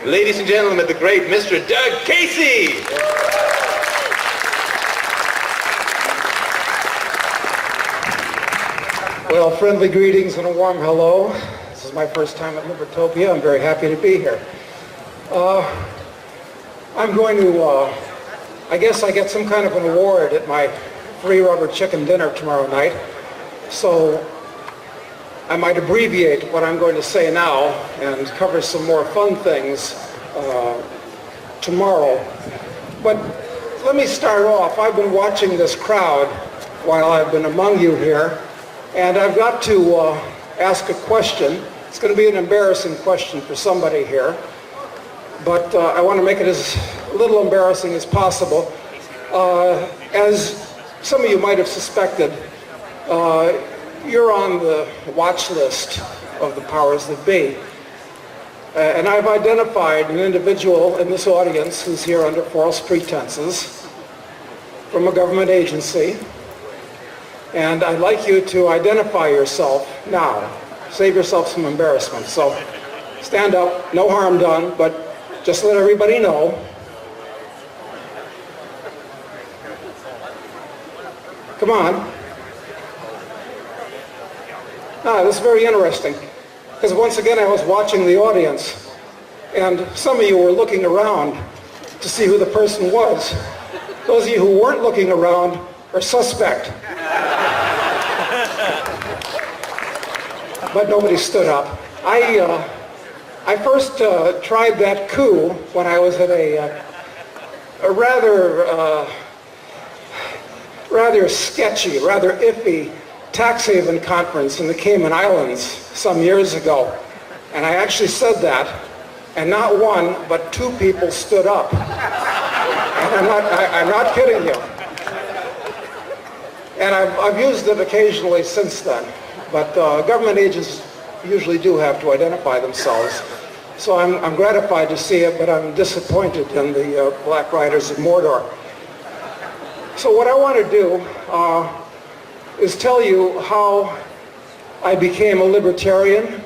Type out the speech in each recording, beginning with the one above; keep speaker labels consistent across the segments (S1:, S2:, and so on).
S1: Ladies and gentlemen, the great Mr. Doug Casey.
S2: Well, friendly greetings and a warm hello. This is my first time at Libertopia. I'm very happy to be here. I'm going to, I guess I get some kind of an award at my free rubber chicken dinner tomorrow night. So I might abbreviate what I'm going to say now and cover some more fun things tomorrow. But let me start off. I've been watching this crowd while I've been among you here, and I've got to ask a question. It's going to be an embarrassing question for somebody here, but I want to make it as little embarrassing as possible. As some of you might have suspected, you're on the watch list of the powers that be. And I've identified an individual in this audience who's here under false pretenses from a government agency. And I'd like you to identify yourself now. Save yourself some embarrassment. So stand up, no harm done, but just let everybody know. Come on. This is very interesting, because once again I was watching the audience, and some of you were looking around to see who the person was. Those of you who weren't looking around are suspect. But nobody stood up. I first tried that coup when I was at a rather sketchy, rather iffy tax haven conference in the Cayman Islands some years ago. And I actually said that, and not one, but two people stood up. And I'm not kidding you. And I've used it occasionally since then. But government agents usually do have to identify themselves. So I'm gratified to see it, but I'm disappointed in the Black Riders of Mordor. So what I want to do is tell you how I became a libertarian,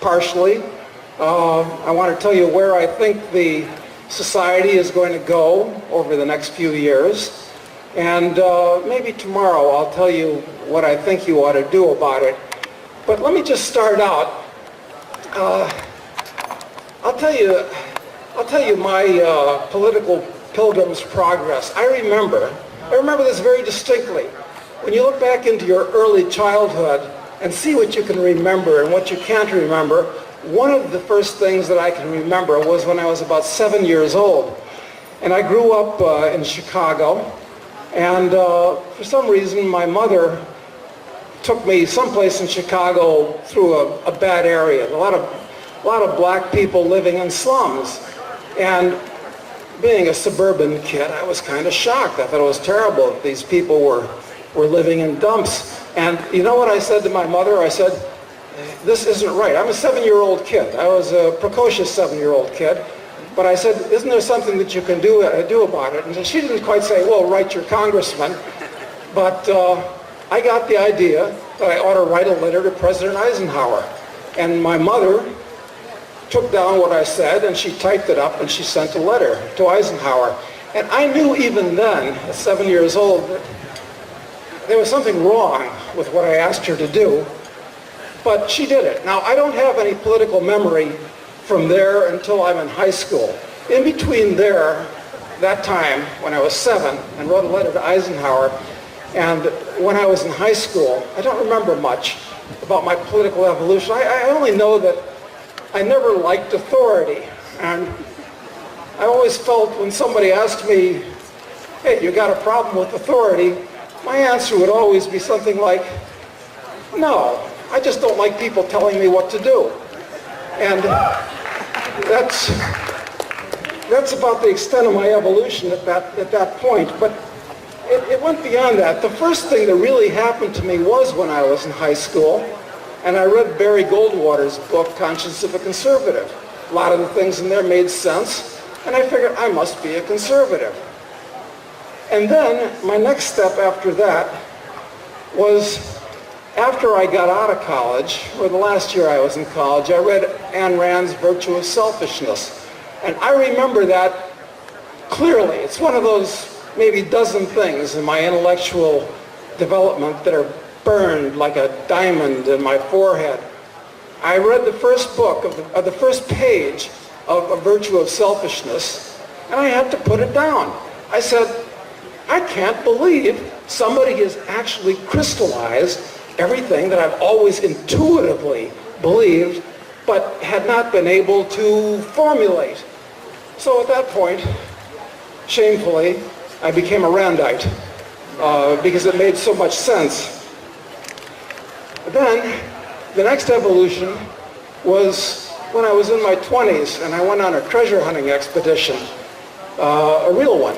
S2: partially. I want to tell you where I think the society is going to go over the next few years. And maybe tomorrow I'll tell you what I think you ought to do about it. But let me just start out. I'll tell you my political pilgrim's progress. I remember this very distinctly. When you look back into your early childhood and see what you can remember and what you can't remember, one of the first things that I can remember was when I was about 7 years old. And I grew up in Chicago, and for some reason my mother took me someplace in Chicago through a bad area. A lot of black people living in slums. And being a suburban kid, I was kind of shocked. I thought it was terrible that these people were living in dumps. And you know what I said to my mother? I said, this isn't right. I'm a 7-year-old kid. I was a precocious 7-year-old kid. But I said, isn't there something that you can do about it? And she didn't quite say, well, write your congressman. But I got the idea that I ought to write a letter to President Eisenhower. And my mother took down what I said, and she typed it up, and she sent a letter to Eisenhower. And I knew even then, at 7 years old, that there was something wrong with what I asked her to do, but she did it. Now, I don't have any political memory from there until I'm in high school. In between that time, when I was 7, and wrote a letter to Eisenhower, and when I was in high school, I don't remember much about my political evolution. I only know that I never liked authority, and I always felt when somebody asked me, hey, you got a problem with authority, my answer would always be something like, no, I just don't like people telling me what to do. And that's about the extent of my evolution at that point. But it went beyond that. The first thing that really happened to me was when I was in high school, and I read Barry Goldwater's book, Conscience of a Conservative. A lot of the things in there made sense, and I figured I must be a conservative. And then my next step after that was, after I got out of college, or the last year I was in college, I read Ayn Rand's Virtue of Selfishness. And I remember that clearly. It's one of those maybe dozen things in my intellectual development that are burned like a diamond in my forehead. I read the first book of the first page of A Virtue of Selfishness, and I had to put it down. I said, I can't believe somebody has actually crystallized everything that I've always intuitively believed, but had not been able to formulate. So at that point, shamefully, I became a Randite because it made so much sense. Then, the next evolution was when I was in my 20s and I went on a treasure hunting expedition, a real one,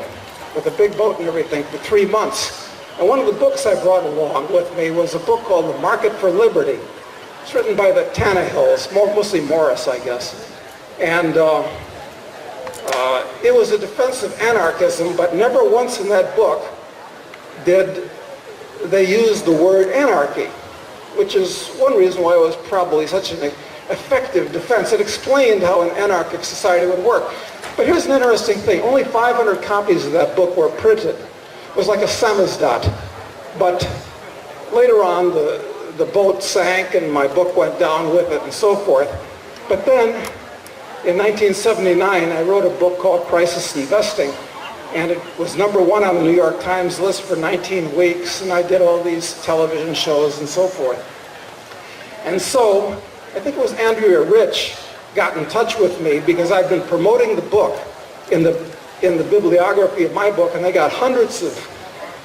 S2: with a big boat and everything for 3 months. And one of the books I brought along with me was a book called The Market for Liberty. It's written by the Tannehills, mostly Morris, I guess. And it was a defense of anarchism, but never once in that book did they use the word anarchy, which is one reason why it was probably such an effective defense. It explained how an anarchic society would work. But here's an interesting thing. Only 500 copies of that book were printed. It was like a samizdat. But later on, the boat sank and my book went down with it and so forth. But then, in 1979, I wrote a book called Crisis Investing. And it was #1 on the New York Times list for 19 weeks. And I did all these television shows and so forth. And so, I think it was Andrea Rich got in touch with me because I've been promoting the book in the bibliography of my book, and they got hundreds of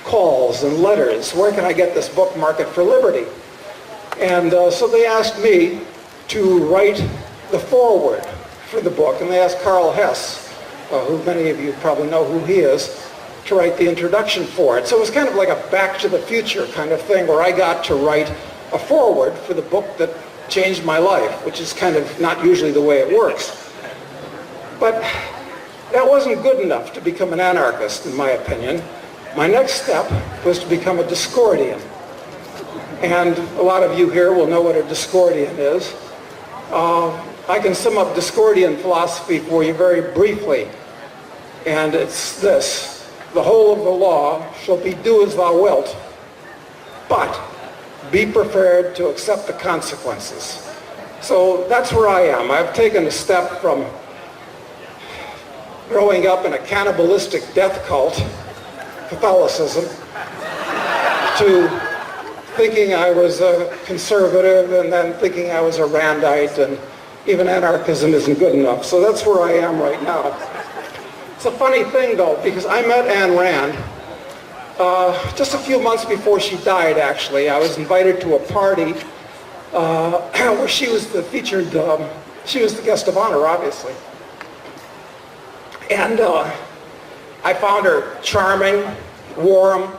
S2: calls and letters. Where can I get this book, Market for Liberty? And so they asked me to write the foreword for the book, and they asked Carl Hess, who many of you probably know who he is, to write the introduction for it. So it was kind of like a Back to the Future kind of thing where I got to write a foreword for the book that changed my life, which is kind of not usually the way it works. But that wasn't good enough to become an anarchist, in my opinion. My next step was to become a Discordian. And a lot of you here will know what a Discordian is. I can sum up Discordian philosophy for you very briefly. And it's this: the whole of the law shall be do as thou wilt, but be prepared to accept the consequences. So that's where I am. I've taken a step from growing up in a cannibalistic death cult, Catholicism, to thinking I was a conservative and then thinking I was a Randite, and even anarchism isn't good enough. So that's where I am right now. It's a funny thing, though, because I met Ayn Rand just a few months before she died, actually. I was invited to a party where she was the featured, she was the guest of honor, obviously. And I found her charming, warm,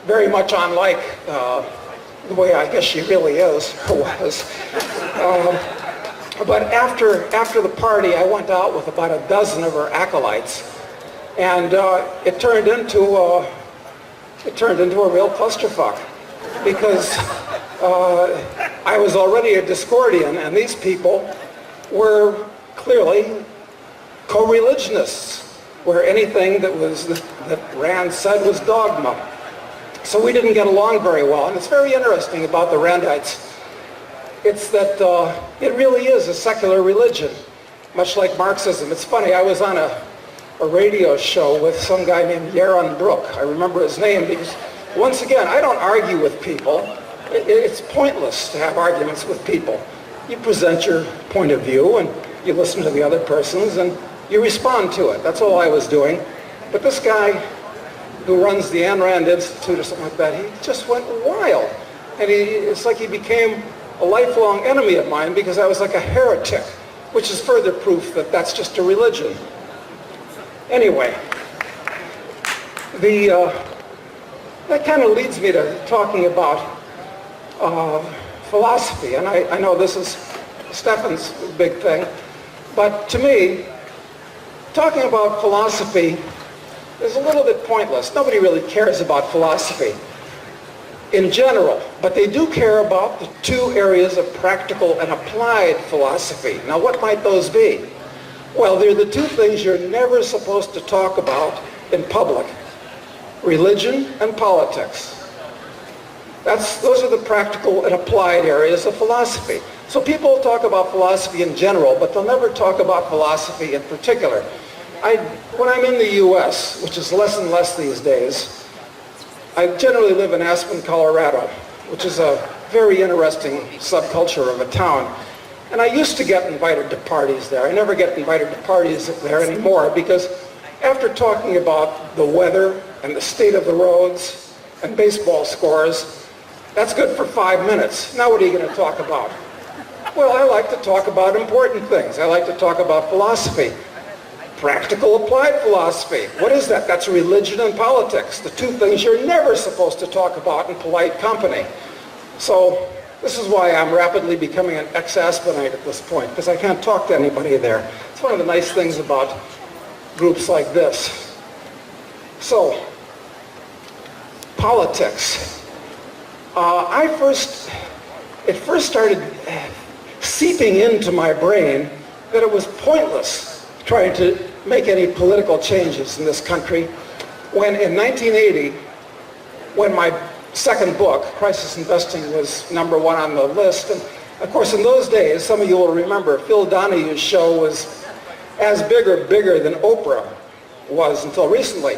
S2: very much unlike the way I guess she really is or was. But after the party, I went out with about a dozen of her acolytes, and it turned into a real clusterfuck, because I was already a Discordian, and these people were clearly co-religionists, where anything that Rand said was dogma. So we didn't get along very well, and it's very interesting about the Randites. It's that it really is a secular religion, much like Marxism. It's funny, I was on a radio show with some guy named Yaron Brook. I remember his name because, once again, I don't argue with people. It's pointless to have arguments with people. You present your point of view and you listen to the other person's and you respond to it. That's all I was doing. But this guy who runs the Ayn Rand Institute or something like that, he just went wild. And it's like he became a lifelong enemy of mine because I was like a heretic, which is further proof that that's just a religion. Anyway, that kind of leads me to talking about philosophy. And I know this is Stefan's big thing, but to me, talking about philosophy is a little bit pointless. Nobody really cares about philosophy in general, but they do care about the two areas of practical and applied philosophy. Now, what might those be? Well, they're the two things you're never supposed to talk about in public: religion and politics. Those are the practical and applied areas of philosophy. So people talk about philosophy in general, but they'll never talk about philosophy in particular. When I'm in the U.S., which is less and less these days, I generally live in Aspen, Colorado, which is a very interesting subculture of a town. And I used to get invited to parties there. I never get invited to parties there anymore because after talking about the weather and the state of the roads and baseball scores, that's good for 5 minutes. Now what are you going to talk about? Well, I like to talk about important things. I like to talk about philosophy. Practical applied philosophy. What is that? That's religion and politics, the two things you're never supposed to talk about in polite company. So this is why I'm rapidly becoming an ex-Aspenite at this point, because I can't talk to anybody there. It's one of the nice things about groups like this. So, politics. It first started seeping into my brain that it was pointless trying to make any political changes in this country when in 1980, when my second book, Crisis Investing, was #1 on the list. And of course, in those days, some of you will remember, Phil Donahue's show was as big or bigger than Oprah was until recently.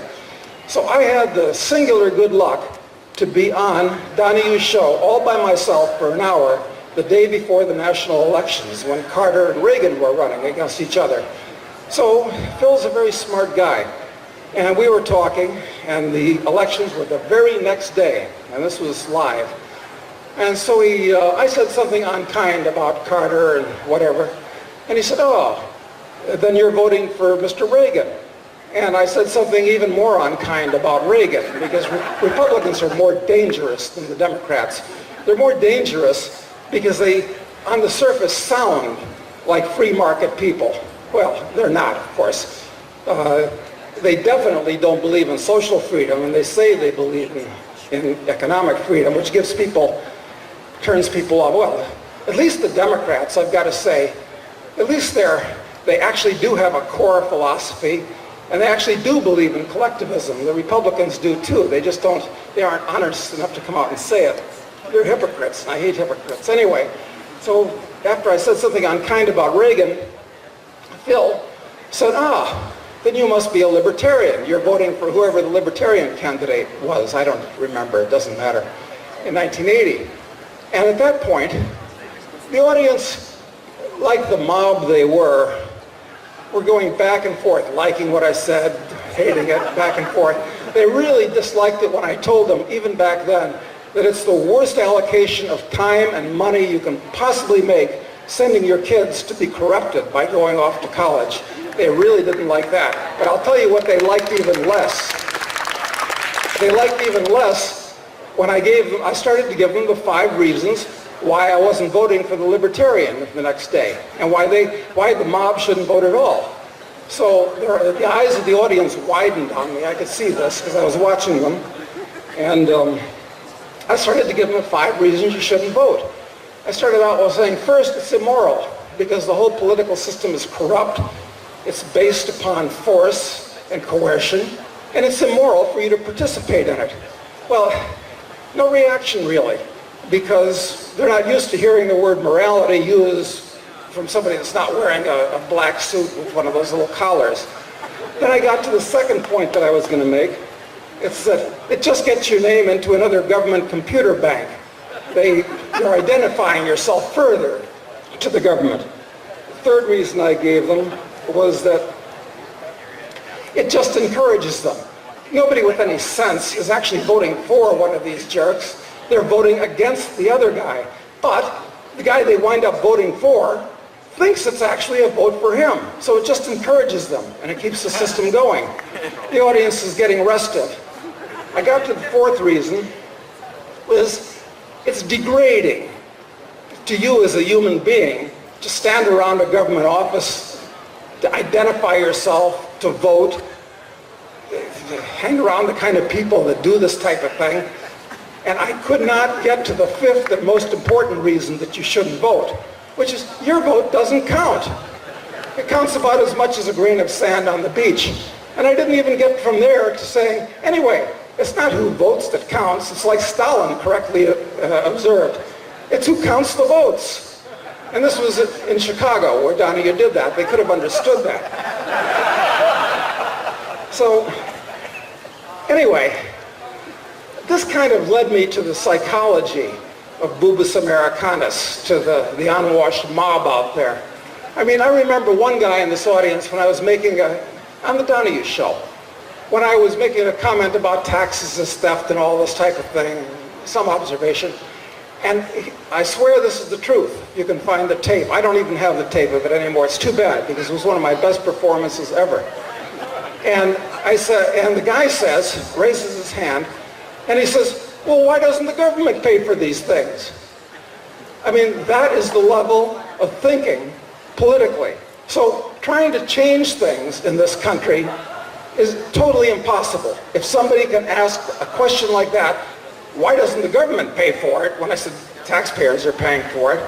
S2: So I had the singular good luck to be on Donahue's show all by myself for an hour the day before the national elections when Carter and Reagan were running against each other. So Phil's a very smart guy. And we were talking, and the elections were the very next day, and this was live. And so I said something unkind about Carter and whatever, and he said, "Oh, then you're voting for Mr. Reagan." And I said something even more unkind about Reagan, because Republicans are more dangerous than the Democrats. They're more dangerous because they, on the surface, sound like free market people. Well, they're not, of course. They definitely don't believe in social freedom, and they say they believe in economic freedom, which turns people off. Well, at least the Democrats, I've got to say, at least they actually do have a core philosophy, and they actually do believe in collectivism. The Republicans do too. They aren't honest enough to come out and say it. They're hypocrites, and I hate hypocrites. Anyway, so after I said something unkind about Reagan, Phil said, then you must be a libertarian. You're voting for whoever the libertarian candidate was. I don't remember, it doesn't matter, in 1980. And at that point, the audience, like the mob they were going back and forth, liking what I said, hating it, back and forth. They really disliked it when I told them, even back then, that it's the worst allocation of time and money you can possibly make sending your kids to be corrupted by going off to college. They really didn't like that. But I'll tell you what they liked even less. They liked even less when I started to give them the 5 reasons why I wasn't voting for the Libertarian the next day, and why the mob shouldn't vote at all. So the eyes of the audience widened on me. I could see this because I was watching them. And I started to give them 5 reasons you shouldn't vote. I started out by saying, first, it's immoral, because the whole political system is corrupt. It's based upon force and coercion, and it's immoral for you to participate in it. Well, no reaction really, because they're not used to hearing the word morality used from somebody that's not wearing a black suit with one of those little collars. Then I got to the second point that I was going to make. It's that it just gets your name into another government computer bank. You're identifying yourself further to the government. The third reason I gave them was that it just encourages them. Nobody with any sense is actually voting for one of these jerks. They're voting against the other guy. But the guy they wind up voting for thinks it's actually a vote for him. So it just encourages them, and it keeps the system going. The audience is getting restive. I got to the 4th reason, was it's degrading to you as a human being to stand around a government office, to identify yourself, to vote, hang around the kind of people that do this type of thing. And I could not get to the 5th and most important reason that you shouldn't vote, which is your vote doesn't count. It counts about as much as a grain of sand on the beach. And I didn't even get from there to saying, anyway, it's not who votes that counts. It's like Stalin correctly observed. It's who counts the votes. And this was in Chicago where Donahue did that. They could have understood that. So, anyway, this kind of led me to the psychology of Bubis Americanus, to the unwashed mob out there. I mean, I remember one guy in this audience when I was making on the Donahue show, when I was making a comment about taxes as theft and all this type of thing, some observation, and I swear this is the truth. You can find the tape. I don't even have the tape of it anymore. It's too bad because it was one of my best performances ever. And I said, and the guy says, raises his hand, and he says, well, why doesn't the government pay for these things? I mean, that is the level of thinking politically. So trying to change things in this country is totally impossible. If somebody can ask a question like that, why doesn't the government pay for it? When I said taxpayers are paying for it,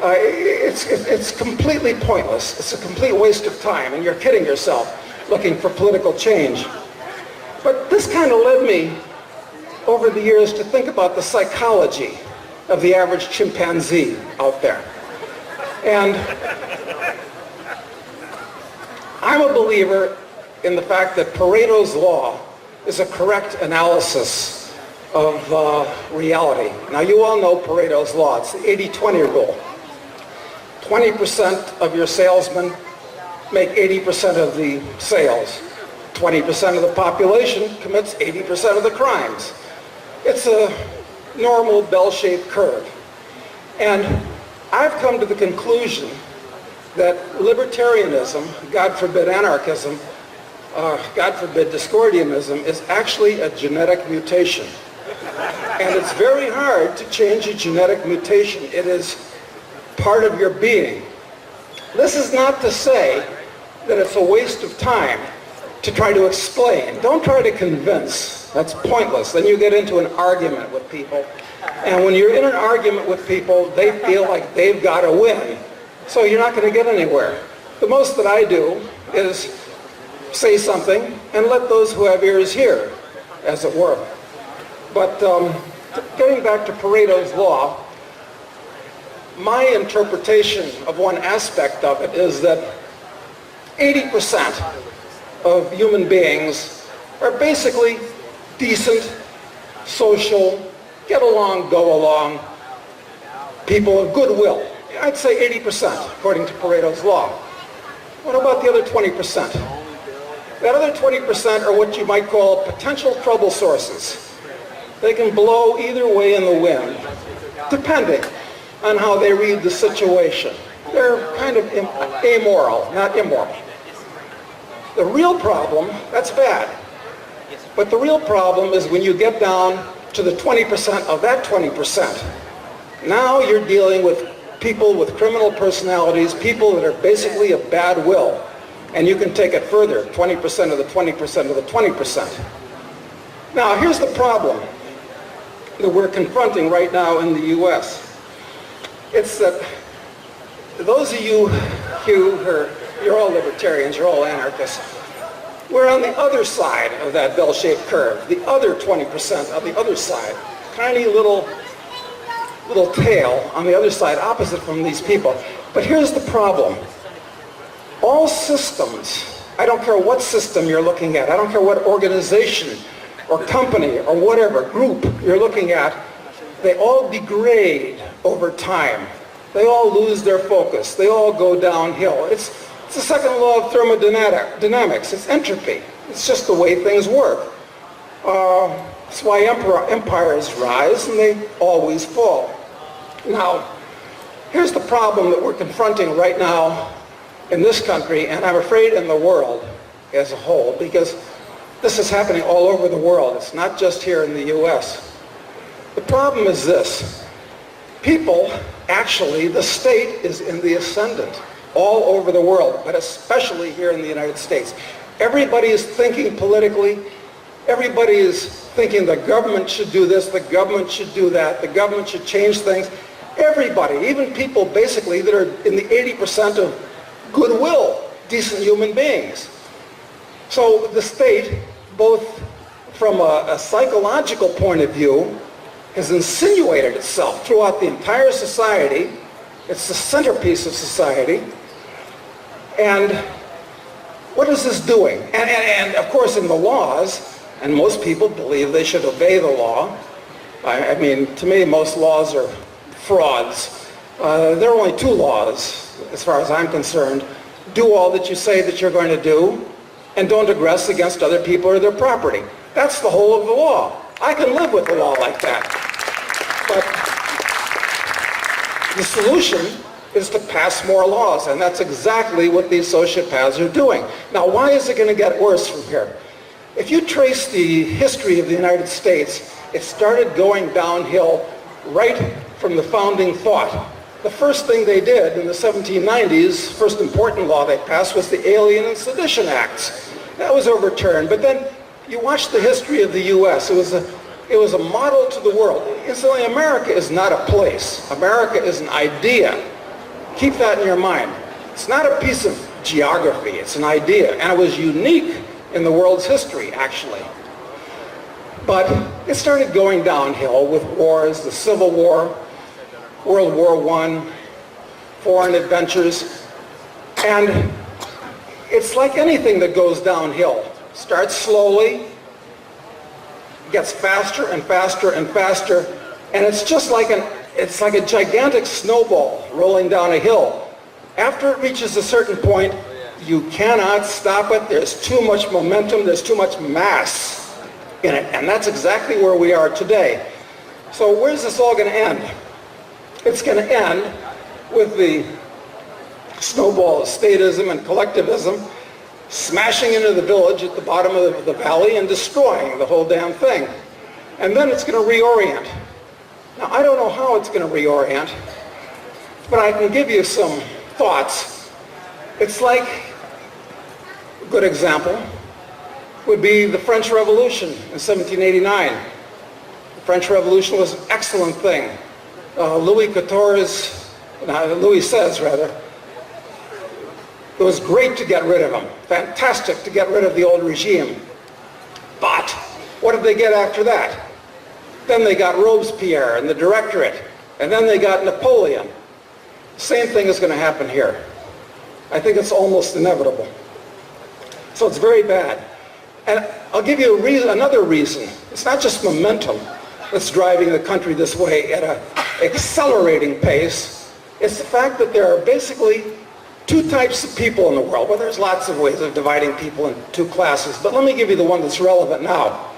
S2: it's completely pointless. It's a complete waste of time, and you're kidding yourself looking for political change. But this kind of led me over the years to think about the psychology of the average chimpanzee out there. And I'm a believer in the fact that Pareto's law is a correct analysis of reality. Now, you all know Pareto's law. It's the 80-20 rule. 20% of your salesmen make 80% of the sales. 20% of the population commits 80% of the crimes. It's a normal bell-shaped curve. And I've come to the conclusion that libertarianism, God forbid anarchism, God forbid discordianism, is actually a genetic mutation. And it's very hard to change a genetic mutation. It is part of your being. This is not to say that it's a waste of time to try to explain. Don't try to convince. That's pointless. Then you get into an argument with people. And when you're in an argument with people, they feel like they've got to win. So you're not going to get anywhere. The most that I do is say something and let those who have ears hear, as it were. But getting back to Pareto's law, my interpretation of one aspect of it is that 80% of human beings are basically decent, social, get along, go along, people of goodwill. I'd say 80% according to Pareto's law. What about the other 20%? That other 20% are what you might call potential trouble sources. They can blow either way in the wind, depending on how they read the situation. They're kind of amoral, not immoral. The real problem, that's bad. But the real problem is when you get down to the 20% of that 20%. Now you're dealing with people with criminal personalities, people that are basically of bad will. And you can take it further, 20% of the 20% of the 20%. Now here's the problem that we're confronting right now in the U.S. It's that those of you who are, you're all libertarians, you're all anarchists, we're on the other side of that bell-shaped curve, the other 20% of the other side, tiny little tail on the other side, opposite from these people. But here's the problem. All systems, I don't care what system you're looking at, I don't care what organization or company or whatever group you're looking at, they all degrade over time. They all lose their focus. They all go downhill. It's the second law of thermodynamics. It's entropy. It's just the way things work. That's why empires rise and they always fall. Now, here's the problem that we're confronting right now in this country, and I'm afraid in the world as a whole, because this is happening all over the world. It's not just here in the U.S. The problem is this. People, actually, the state is in the ascendant all over the world, but especially here in the United States. Everybody is thinking politically. Everybody is thinking the government should do this, the government should do that, the government should change things. Everybody, even people basically that are in the 80% of goodwill, decent human beings. So the state, both from a psychological point of view, has insinuated itself throughout the entire society. It's the centerpiece of society. And what is this doing? And of course in the laws, and most people believe they should obey the law. I mean, to me, most laws are frauds. There are only two laws, as far as I'm concerned. Do all that you say that you're going to do, and don't aggress against other people or their property. That's the whole of the law. I can live with the law like that. But the solution is to pass more laws, and that's exactly what these sociopaths are doing. Now, why is it going to get worse from here? If you trace the history of the United States, it started going downhill right from the founding thought. The first thing they did in the 1790s, first important law they passed, was the Alien and Sedition Acts. That was overturned, but then you watch the history of the U.S. It was a model to the world. Incidentally, America is not a place. America is an idea. Keep that in your mind. It's not a piece of geography, it's an idea. And it was unique in the world's history, actually. But it started going downhill with wars, the Civil War, World War I, foreign adventures. And it's like anything that goes downhill. Starts slowly, gets faster and faster and faster, and it's just like a gigantic snowball rolling down a hill. After it reaches a certain point, you cannot stop it. There's too much momentum, there's too much mass in it, and that's exactly where we are today. So where's this all going to end? It's going to end with the snowball of statism and collectivism smashing into the village at the bottom of the valley and destroying the whole damn thing. And then it's going to reorient. Now, I don't know how it's going to reorient, but I can give you some thoughts. It's like, a good example would be the French Revolution in 1789. The French Revolution was an excellent thing. Louis says, it was great to get rid of him. Fantastic to get rid of the old regime. But what did they get after that? Then they got Robespierre and the Directorate. And then they got Napoleon. Same thing is going to happen here. I think it's almost inevitable. So it's very bad. And I'll give you another reason. It's not just momentum that's driving the country this way at an accelerating pace. It's the fact that there are basically two types of people in the world. Well, there's lots of ways of dividing people into two classes, but let me give you the one that's relevant now.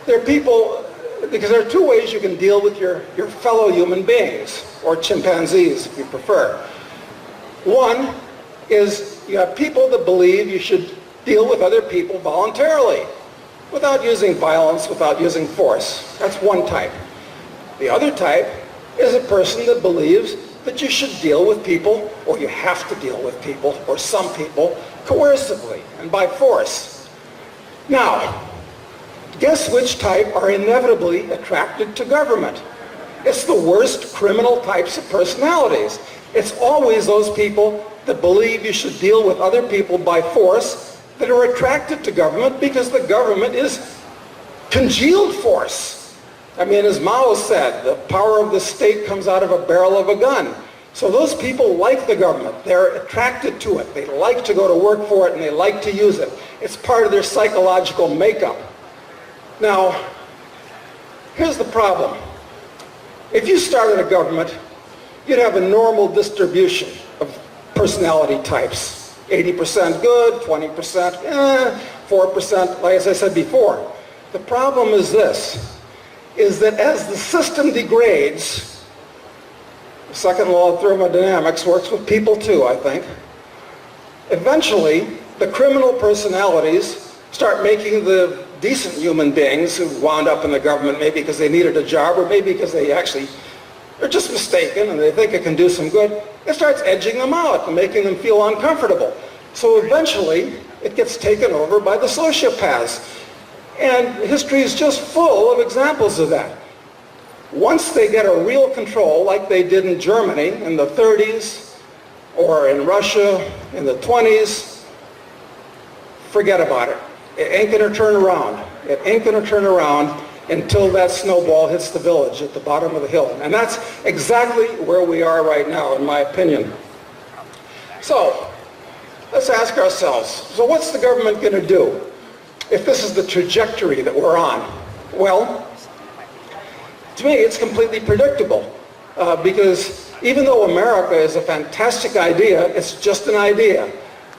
S2: There are people, because there are two ways you can deal with your fellow human beings, or chimpanzees if you prefer. One is you have people that believe you should deal with other people voluntarily, without using violence, without using force. That's one type. The other type is a person that believes that you should deal with people, or you have to deal with people, or some people, coercively and by force. Now, guess which type are inevitably attracted to government? It's the worst criminal types of personalities. It's always those people that believe you should deal with other people by force that are attracted to government, because the government is congealed force. I mean, as Mao said, the power of the state comes out of a barrel of a gun. So those people like the government. They're attracted to it. They like to go to work for it, and they like to use it. It's part of their psychological makeup. Now, here's the problem. If you started a government, you'd have a normal distribution of personality types. 80% good, 20%, 4%, like as I said before. The problem is this, is that as the system degrades, the second law of thermodynamics works with people too, I think. Eventually, the criminal personalities start making the decent human beings who wound up in the government, maybe because they needed a job, or maybe because they actually are just mistaken and they think it can do some good. It starts edging them out and making them feel uncomfortable. So eventually, it gets taken over by the sociopaths. And history is just full of examples of that. Once they get a real control, like they did in Germany in the 30s, or in Russia in the 20s, forget about it. It ain't going to turn around. It ain't going to turn around until that snowball hits the village at the bottom of the hill. And that's exactly where we are right now, in my opinion. So, let's ask ourselves, so what's the government going to do if this is the trajectory that we're on? Well, to me, it's completely predictable. Because even though America is a fantastic idea, it's just an idea.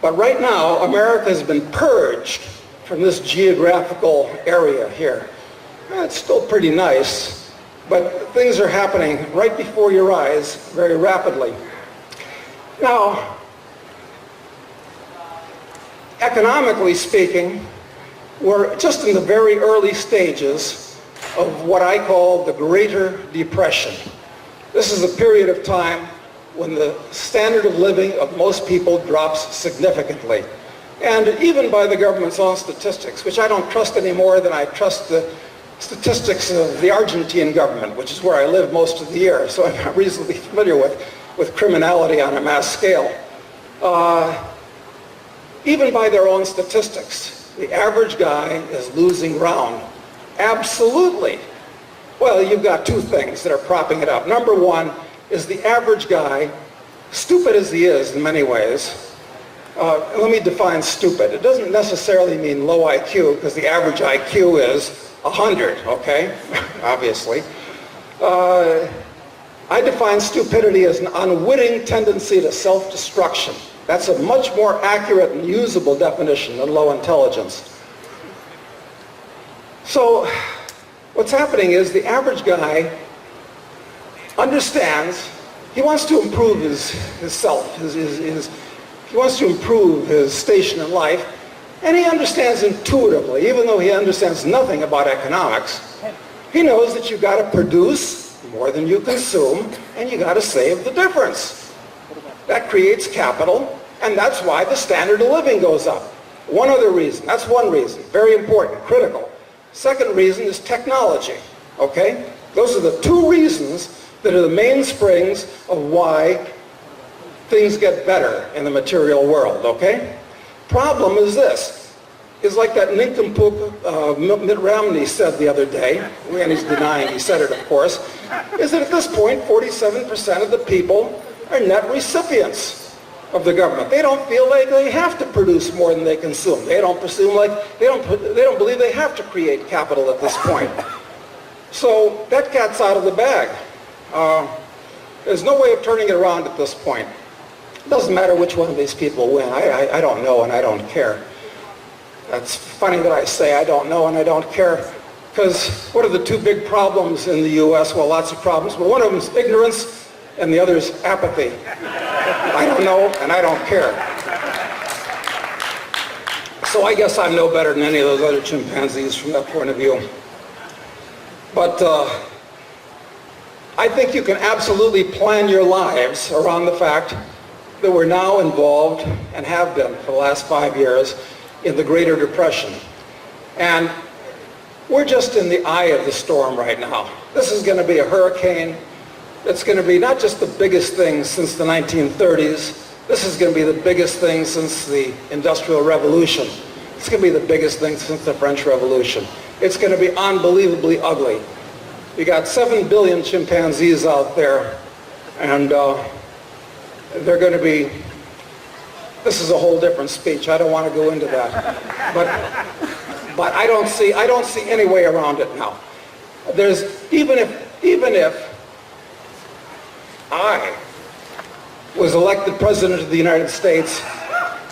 S2: But right now, America has been purged from this geographical area here. It's still pretty nice, but things are happening right before your eyes very rapidly. Now, economically speaking, we're just in the very early stages of what I call the Greater Depression. This is a period of time when the standard of living of most people drops significantly. And even by the government's own statistics, which I don't trust any more than I trust the statistics of the Argentine government, which is where I live most of the year, so I'm reasonably familiar with criminality on a mass scale. Even by their own statistics, the average guy is losing ground. Absolutely. Well, you've got two things that are propping it up. Number one is the average guy, stupid as he is in many ways. Let me define stupid. It doesn't necessarily mean low IQ, because the average IQ is 100, okay? Obviously. I define stupidity as an unwitting tendency to self-destruction. That's a much more accurate and usable definition than low intelligence. So, what's happening is the average guy understands, he wants to improve his self, he wants to improve his station in life, and he understands intuitively, even though he understands nothing about economics, he knows that you've got to produce more than you consume, and you got to save the difference. That creates capital, and that's why the standard of living goes up. One other reason, that's one reason, very important, critical. Second reason is technology, okay? Those are the two reasons that are the mainsprings of why things get better in the material world, okay? Problem is this, is like that nincompoop Mitt Romney said the other day, and he's denying he said it, of course, is that at this point, 47% of the people are net recipients of the government. They don't feel like they have to produce more than they consume. They don't believe they have to create capital at this point. So that cat's out of the bag. There's no way of turning it around at this point. It doesn't matter which one of these people win. I don't know and I don't care. That's funny that I say I don't know and I don't care, because what are the two big problems in the U.S.? Well, lots of problems, but one of them is ignorance and the other is apathy. I don't know and I don't care. So I guess I'm no better than any of those other chimpanzees from that point of view. But I think you can absolutely plan your lives around the fact that we're now involved, and have been for the last 5 years, in the Greater Depression. And we're just in the eye of the storm right now. This is going to be a hurricane. It's going to be not just the biggest thing since the 1930s. This is going to be the biggest thing since the Industrial Revolution. It's going to be the biggest thing since the French Revolution. It's going to be unbelievably ugly. We got 7 billion chimpanzees out there, and they're going to be, this is a whole different speech. I don't want to go into that. But I don't see any way around it now. There's, even if I was elected President of the United States,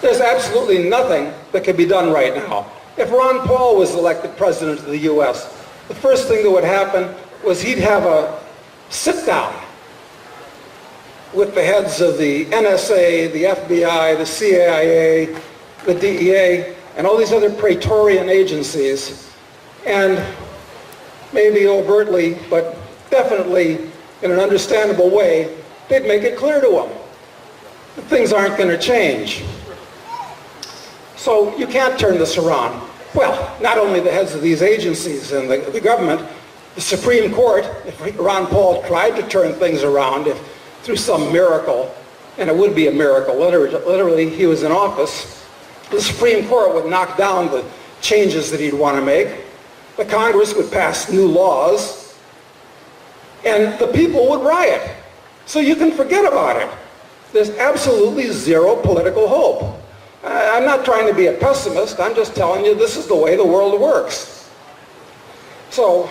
S2: there's absolutely nothing that could be done right now. If Ron Paul was elected President of the U.S., the first thing that would happen was he'd have a sit-down with the heads of the NSA, the FBI, the CIA, the DEA, and all these other Praetorian agencies, and maybe overtly, but definitely in an understandable way, they'd make it clear to them that things aren't going to change. So you can't turn this around. Well, not only the heads of these agencies and the government, the Supreme Court, if Ron Paul tried to turn things around, if through some miracle and it would be a miracle. Literally, he was in office, the Supreme Court would knock down the changes that he'd want to make. The Congress would pass new laws, and the people would riot. So you can forget about it. There's absolutely zero political hope. I'm not trying to be a pessimist. I'm just telling you this is the way the world works. So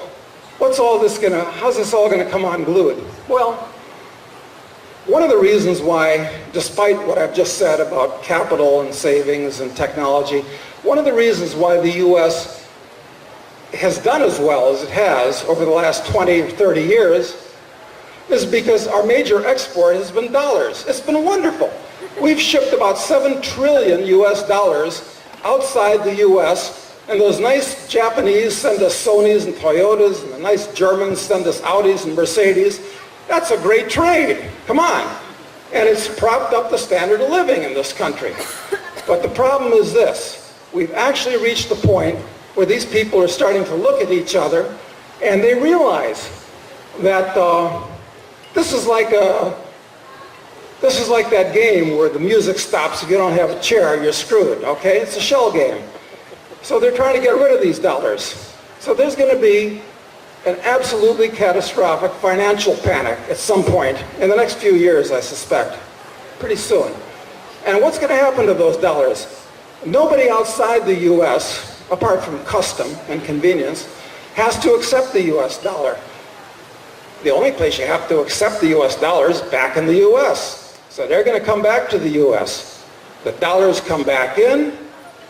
S2: how's this all going to come unglued? Well, one of the reasons why, despite what I've just said about capital and savings and technology, one of the reasons why the U.S. has done as well as it has over the last 20 or 30 years is because our major export has been dollars. It's been wonderful. We've shipped about 7 trillion US dollars outside the US, and those nice Japanese send us Sonys and Toyotas, and the nice Germans send us Audis and Mercedes. That's a great trade. Come on. And it's propped up the standard of living in this country. But the problem is this. We've actually reached the point where these people are starting to look at each other, and they realize that this is like that game where the music stops. If you don't have a chair, you're screwed, okay? It's a shell game. So they're trying to get rid of these dollars. So there's going to be an absolutely catastrophic financial panic at some point in the next few years, I suspect, pretty soon. And what's going to happen to those dollars? Nobody outside the U.S., apart from custom and convenience, has to accept the U.S. dollar. The only place you have to accept the U.S. dollar is back in the U.S. So they're going to come back to the U.S. The dollars come back in,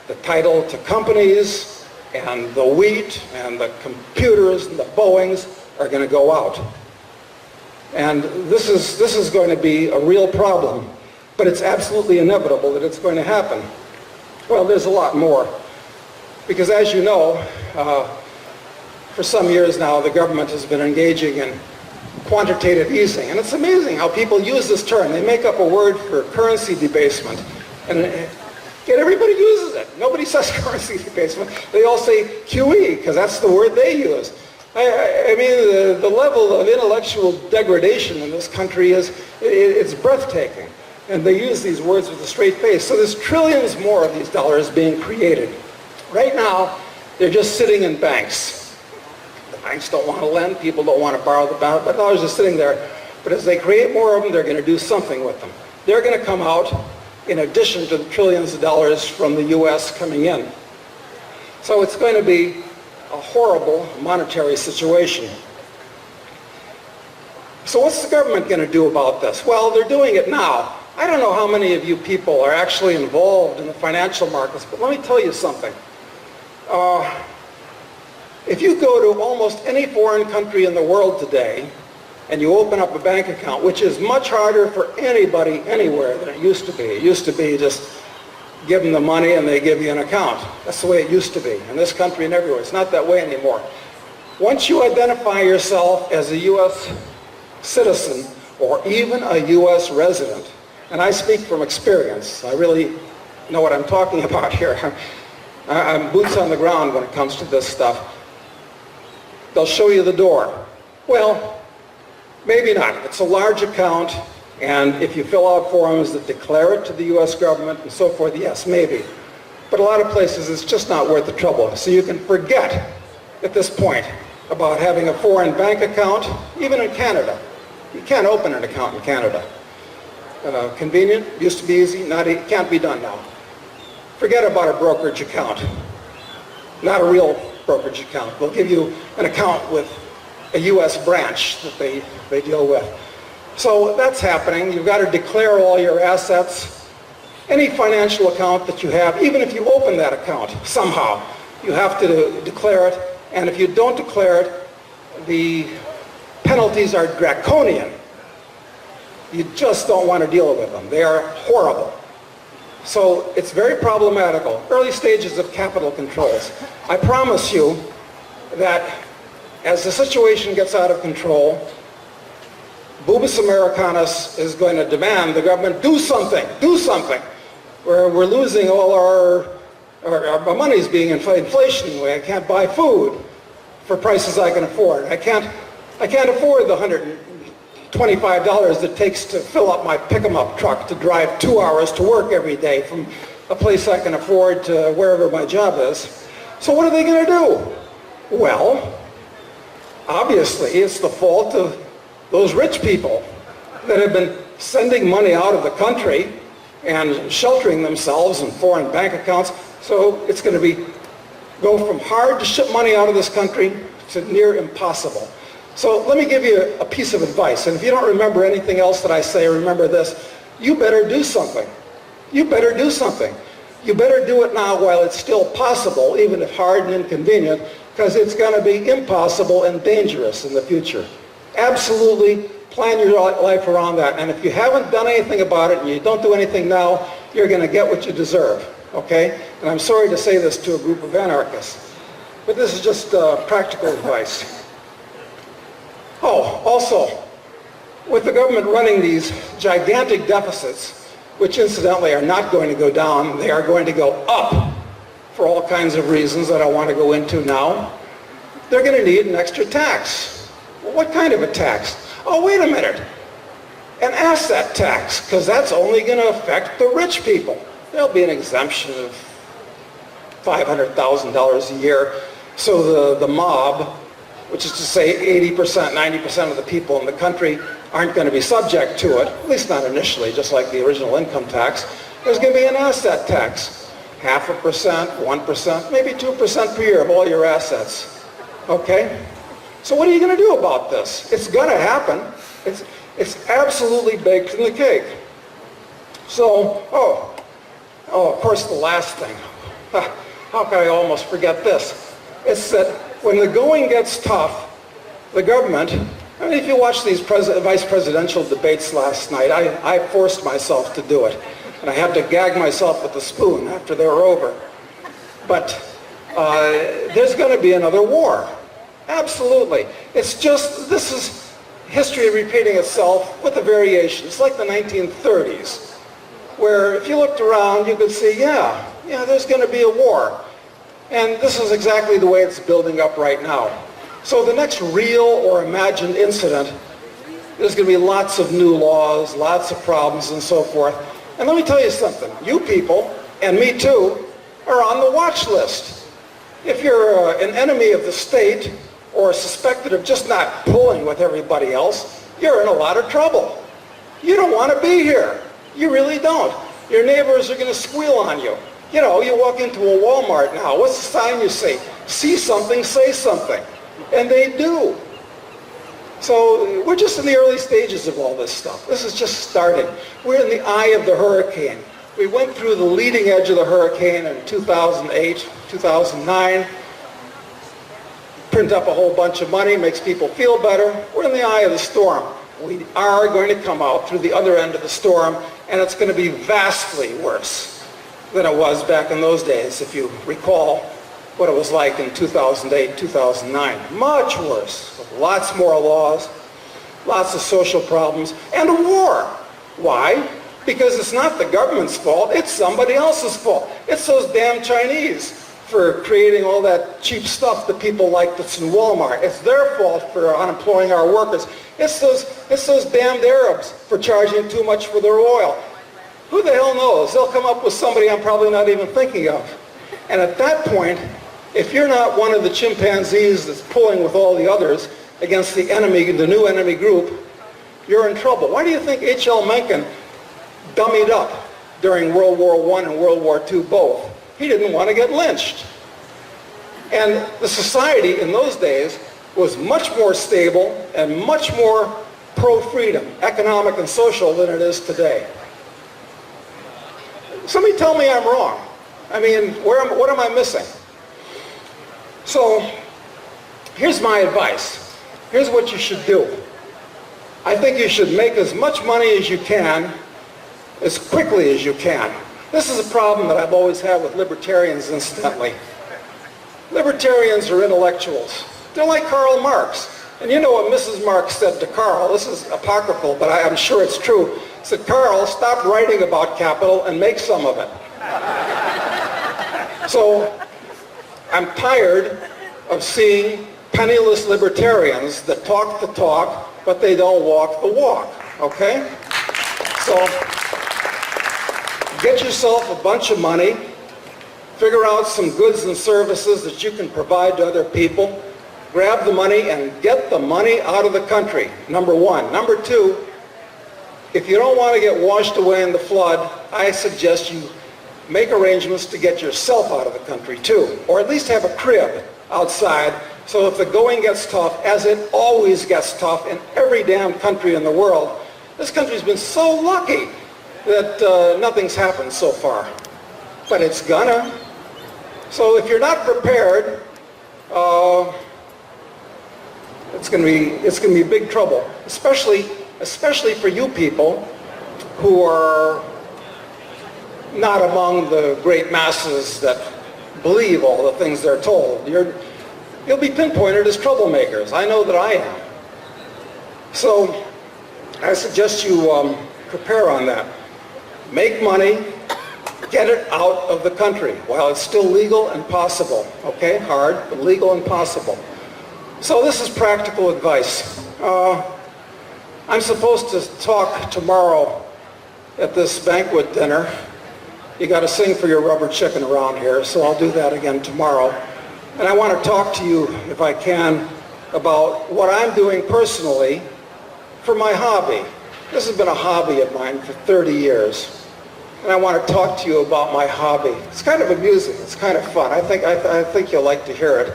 S2: the title to companies, and the wheat, and the computers, and the Boeings are going to go out. And this is going to be a real problem, but it's absolutely inevitable that it's going to happen. Well, there's a lot more. Because as you know, for some years now, the government has been engaging in quantitative easing. And it's amazing how people use this term. They make up a word for currency debasement. And yet everybody uses it. Nobody says currency debasement. They all say QE, because that's the word they use. I mean, the level of intellectual degradation in this country it's breathtaking. And they use these words with a straight face. So there's trillions more of these dollars being created. Right now, they're just sitting in banks. The banks don't want to lend, people don't want to borrow the dollars are sitting there. But as they create more of them, they're going to do something with them. They're going to come out in addition to the trillions of dollars from the U.S. coming in. So it's going to be a horrible monetary situation. So what's the government going to do about this? Well, they're doing it now. I don't know how many of you people are actually involved in the financial markets, but let me tell you something. If you go to almost any foreign country in the world today, and you open up a bank account, which is much harder for anybody anywhere than it used to be. It used to be just give them the money and they give you an account. That's the way it used to be in this country and everywhere. It's not that way anymore. Once you identify yourself as a U.S. citizen or even a U.S. resident, and I speak from experience, I really know what I'm talking about here. I'm boots on the ground when it comes to this stuff. They'll show you the door. Well, maybe not. It's a large account, and if you fill out forms that declare it to the U.S. government and so forth, yes, maybe. But a lot of places it's just not worth the trouble. So you can forget at this point about having a foreign bank account, even in Canada. You can't open an account in Canada. Convenient, used to be easy, can't be done now. Forget about a brokerage account. Not a real brokerage account. They'll give you an account with a U.S. branch that they deal with. So that's happening. You've got to declare all your assets. Any financial account that you have, even if you open that account somehow, you have to declare it. And if you don't declare it, the penalties are draconian. You just don't want to deal with them. They are horrible. So it's very problematical. Early stages of capital controls. I promise you that as the situation gets out of control, Bubis Americanus is going to demand the government do something, do something. We're losing all our money's being inflation. I can't buy food for prices I can afford. I can't afford the $25 it takes to fill up my pick-em-up truck to drive 2 hours to work every day from a place I can afford to wherever my job is. So what are they going to do? Well, obviously it's the fault of those rich people that have been sending money out of the country and sheltering themselves in foreign bank accounts. So it's going to go from hard to ship money out of this country to near impossible. So let me give you a piece of advice. And if you don't remember anything else that I say, remember this. You better do something. You better do something. You better do it now while it's still possible, even if hard and inconvenient, because it's going to be impossible and dangerous in the future. Absolutely plan your life around that. And if you haven't done anything about it and you don't do anything now, you're going to get what you deserve. Okay? And I'm sorry to say this to a group of anarchists, but this is just practical advice. Oh, also, with the government running these gigantic deficits, which incidentally are not going to go down, they are going to go up for all kinds of reasons that I want to go into now, they're going to need an extra tax. Well, what kind of a tax? Oh, wait a minute. An asset tax, because that's only going to affect the rich people. There'll be an exemption of $500,000 a year, so the mob, which is to say 80%, 90% of the people in the country aren't going to be subject to it, at least not initially, just like the original income tax. There's going to be an asset tax, 0.5%, 1%, maybe 2% per year of all your assets. Okay? So what are you going to do about this? It's going to happen. It's absolutely baked in the cake. So, of course, the last thing. How can I almost forget this? It's that when the going gets tough, the government, I mean, if you watch these vice presidential debates last night, I forced myself to do it. And I had to gag myself with a spoon after they were over. But there's going to be another war. Absolutely. It's just, this is history repeating itself with a variation. It's like the 1930s, where if you looked around, you could see, yeah, there's going to be a war. And this is exactly the way it's building up right now. So the next real or imagined incident, there's going to be lots of new laws, lots of problems, and so forth. And let me tell you something. You people, and me too, are on the watch list. If you're an enemy of the state or suspected of just not pulling with everybody else, you're in a lot of trouble. You don't want to be here. You really don't. Your neighbors are going to squeal on you. You know, you walk into a Walmart now. What's the sign you see? See something, say something. And they do. So we're just in the early stages of all this stuff. This is just starting. We're in the eye of the hurricane. We went through the leading edge of the hurricane in 2008, 2009. Print up a whole bunch of money, makes people feel better. We're in the eye of the storm. We are going to come out through the other end of the storm, and it's going to be vastly worse than it was back in those days, if you recall what it was like in 2008, 2009. Much worse, with lots more laws, lots of social problems, and a war. Why? Because it's not the government's fault, it's somebody else's fault. It's those damn Chinese for creating all that cheap stuff that people like that's in Walmart. It's their fault for unemploying our workers. It's those damned Arabs for charging too much for their oil. Who the hell knows? They'll come up with somebody I'm probably not even thinking of. And at that point, if you're not one of the chimpanzees that's pulling with all the others against the enemy, the new enemy group, you're in trouble. Why do you think H.L. Mencken dummied up during World War I and World War II both? He didn't want to get lynched. And the society in those days was much more stable and much more pro-freedom, economic and social, than it is today. Somebody tell me I'm wrong. I mean, what am I missing? So, here's my advice. Here's what you should do. I think you should make as much money as you can, as quickly as you can. This is a problem that I've always had with libertarians, incidentally. Libertarians are intellectuals. They're like Karl Marx. And you know what Mrs. Marx said to Karl? This is apocryphal, but I'm sure it's true. Said, Karl, stop writing about capital and make some of it. So I'm tired of seeing penniless libertarians that talk the talk but they don't walk the walk, okay? So get yourself a bunch of money, figure out some goods and services that you can provide to other people, grab the money and get the money out of the country, number one. Number two, if you don't want to get washed away in the flood, I suggest you make arrangements to get yourself out of the country too, or at least have a crib outside, so if the going gets tough, as it always gets tough in every damn country in the world, this country's been so lucky that nothing's happened so far. But it's gonna. So if you're not prepared, it's gonna be big trouble, especially for you people who are not among the great masses that believe all the things they're told. You'll be pinpointed as troublemakers. I know that I am. So I suggest you prepare on that. Make money, get it out of the country while it's still legal and possible. Okay, hard, but legal and possible. So this is practical advice. I'm supposed to talk tomorrow at this banquet dinner. You got to sing for your rubber chicken around here, so I'll do that again tomorrow. And I want to talk to you, if I can, about what I'm doing personally for my hobby. This has been a hobby of mine for 30 years. And I want to talk to you about my hobby. It's kind of amusing. It's kind of fun. I think you'll like to hear it.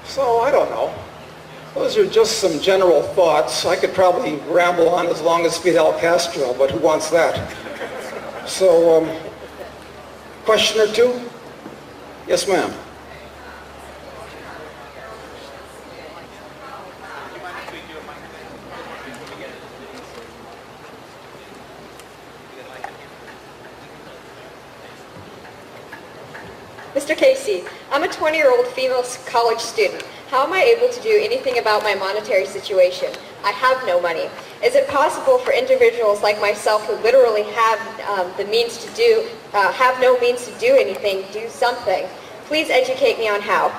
S2: So I don't know. Those are just some general thoughts. I could probably ramble on as long as Fidel Castro, but who wants that? So, question or two? Yes, ma'am.
S3: Mr. Casey, I'm a 20-year-old female college student. How am I able to do anything about my monetary situation? I have no money. Is it possible for individuals like myself who literally have the means to do, have no means to do anything, do something? Please educate me on how.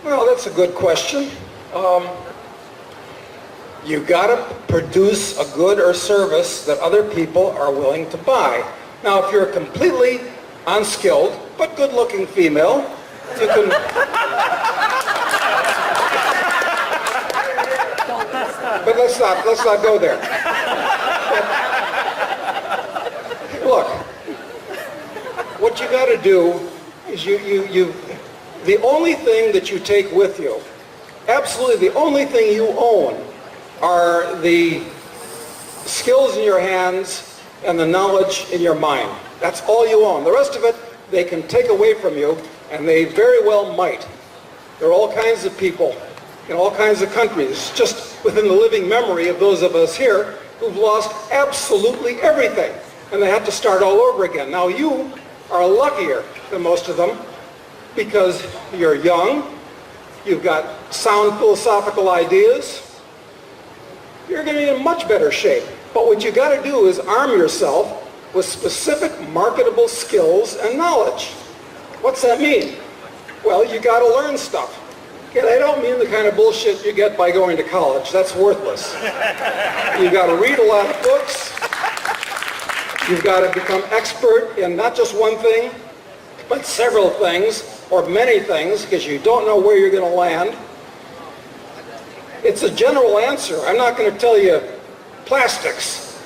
S2: Well, that's a good question. You gotta produce a good or service that other people are willing to buy. Now, if you're a completely unskilled but good-looking female, you can... But let's not go there. Look, what you got to do is the only thing that you take with you, absolutely the only thing you own, are the skills in your hands and the knowledge in your mind. That's all you own. The rest of it, they can take away from you, and they very well might. There are all kinds of people in all kinds of countries, just within the living memory of those of us here, who've lost absolutely everything, and they have to start all over again. Now you are luckier than most of them because you're young, you've got sound philosophical ideas, you're going to be in much better shape. But what you got to do is arm yourself with specific marketable skills and knowledge. What's that mean? Well, you got to learn stuff. And I don't mean the kind of bullshit you get by going to college. That's worthless. You've got to read a lot of books. You've got to become expert in not just one thing, but several things, or many things, because you don't know where you're going to land. It's a general answer. I'm not going to tell you plastics.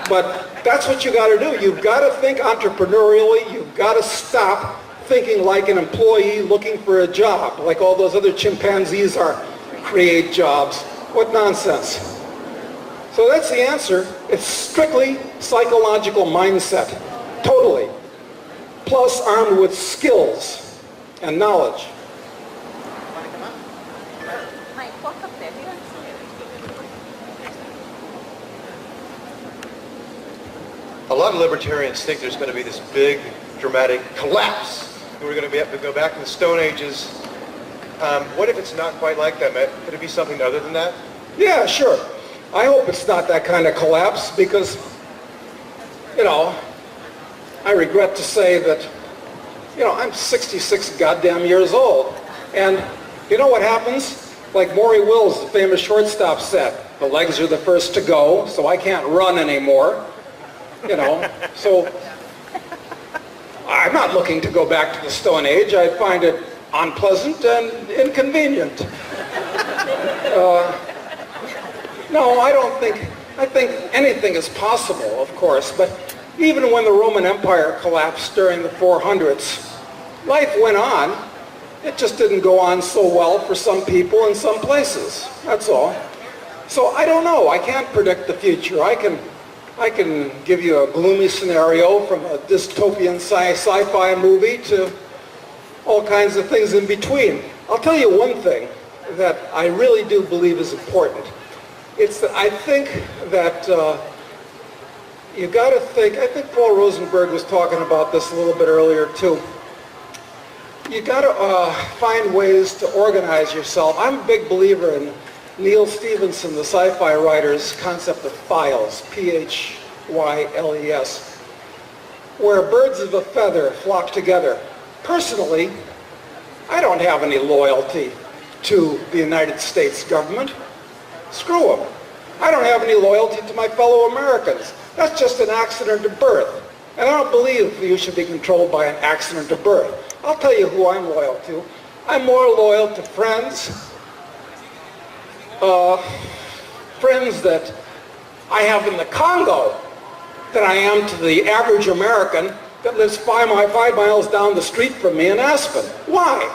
S2: But that's what you got to do. You've got to think entrepreneurially. You've got to stop thinking like an employee looking for a job, like all those other chimpanzees are, create jobs. What nonsense. So that's the answer. It's strictly psychological mindset, totally, plus armed with skills and knowledge.
S4: A lot of libertarians think there's going to be this big, dramatic collapse. We're going to have to go back to the Stone Ages. What if it's not quite like that, Matt? Could it be something other than that?
S2: Yeah, sure. I hope it's not that kind of collapse because, I regret to say that, I'm 66 goddamn years old. And you know what happens? Like Maury Wills, the famous shortstop, said, the legs are the first to go, so I can't run anymore. You know, so I'm not looking to go back to the Stone Age. I find it unpleasant and inconvenient. No, I think anything is possible, of course, but even when the Roman Empire collapsed during the 400s, life went on. It just didn't go on so well for some people in some places, that's all. So I don't know, I can't predict the future. I can give you a gloomy scenario from a dystopian sci-fi movie to all kinds of things in between. I'll tell you one thing that I really do believe is important. It's that I think that you got to think, I think Paul Rosenberg was talking about this a little bit earlier too. You got to find ways to organize yourself. I'm a big believer in Neil Stephenson, the sci-fi writer's concept of philes, P-H-Y-L-E-S, where birds of a feather flock together. Personally, I don't have any loyalty to the United States government. Screw them. I don't have any loyalty to my fellow Americans. That's just an accident of birth. And I don't believe you should be controlled by an accident of birth. I'll tell you who I'm loyal to. I'm more loyal to friends that I have in the Congo than I am to the average American that lives 5 miles down the street from me in Aspen. Why?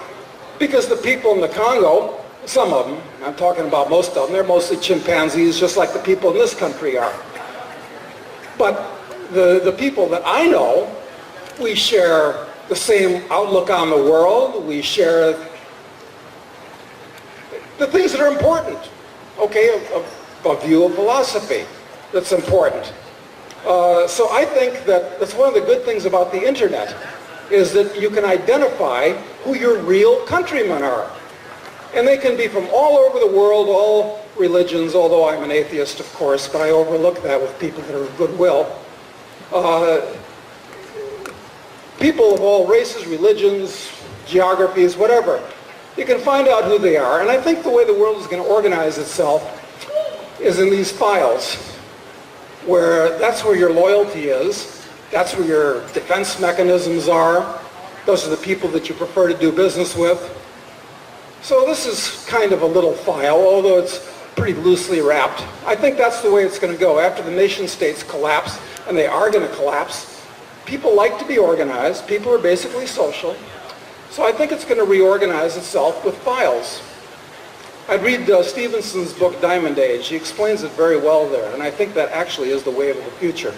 S2: Because the people in the Congo, some of them, I'm talking about most of them, they're mostly chimpanzees just like the people in this country are. But the people that I know, we share the same outlook on the world. We share the things that are important. Okay, a view of philosophy that's important. So I think that that's one of the good things about the internet, is that you can identify who your real countrymen are. And they can be from all over the world, all religions, although I'm an atheist, of course, but I overlook that with people that are of goodwill. People of all races, religions, geographies, whatever. You can find out who they are. And I think the way the world is going to organize itself is in these philes, where that's where your loyalty is. That's where your defense mechanisms are. Those are the people that you prefer to do business with. So this is kind of a little phile, although it's pretty loosely wrapped. I think that's the way it's going to go. After the nation states collapse, and they are going to collapse, people like to be organized. People are basically social. So I think it's going to reorganize itself with philes. I'd read Stevenson's book, Diamond Age. He explains it very well there, and I think that actually is the way of the future.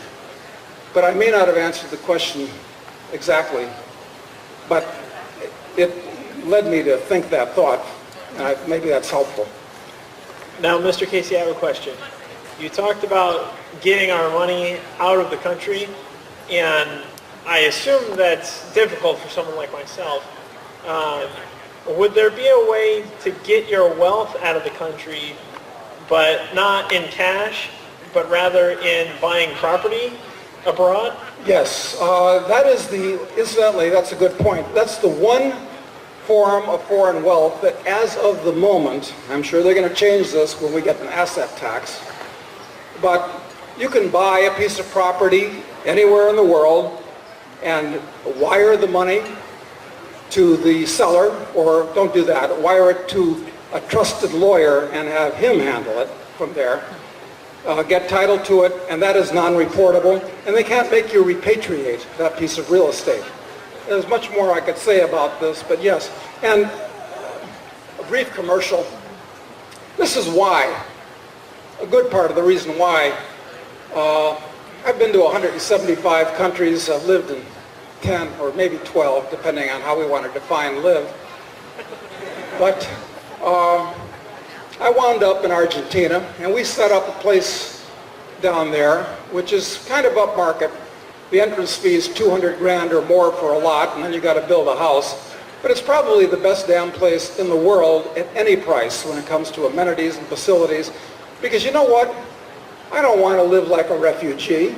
S2: But I may not have answered the question exactly, but it led me to think that thought, and maybe that's helpful.
S5: Now, Mr. Casey, I have a question. You talked about getting our money out of the country, and I assume that's difficult for someone like myself. Would there be a way to get your wealth out of the country, but not in cash, but rather in buying property abroad?
S2: Yes, that is incidentally, that's a good point. That's the one form of foreign wealth that as of the moment, I'm sure they're going to change this when we get an asset tax, but you can buy a piece of property anywhere in the world and wire the money to the seller, or don't do that, wire it to a trusted lawyer and have him handle it from there, get title to it, and that is non-reportable, and they can't make you repatriate that piece of real estate. There's much more I could say about this, but yes. And a brief commercial. This is why, a good part of the reason why, I've been to 175 countries. I've lived in 10 or maybe 12, depending on how we want to define live. But I wound up in Argentina, and we set up a place down there, which is kind of upmarket. The entrance fee is 200 grand or more for a lot, and then you got to build a house. But it's probably the best damn place in the world at any price when it comes to amenities and facilities. Because you know what? I don't want to live like a refugee.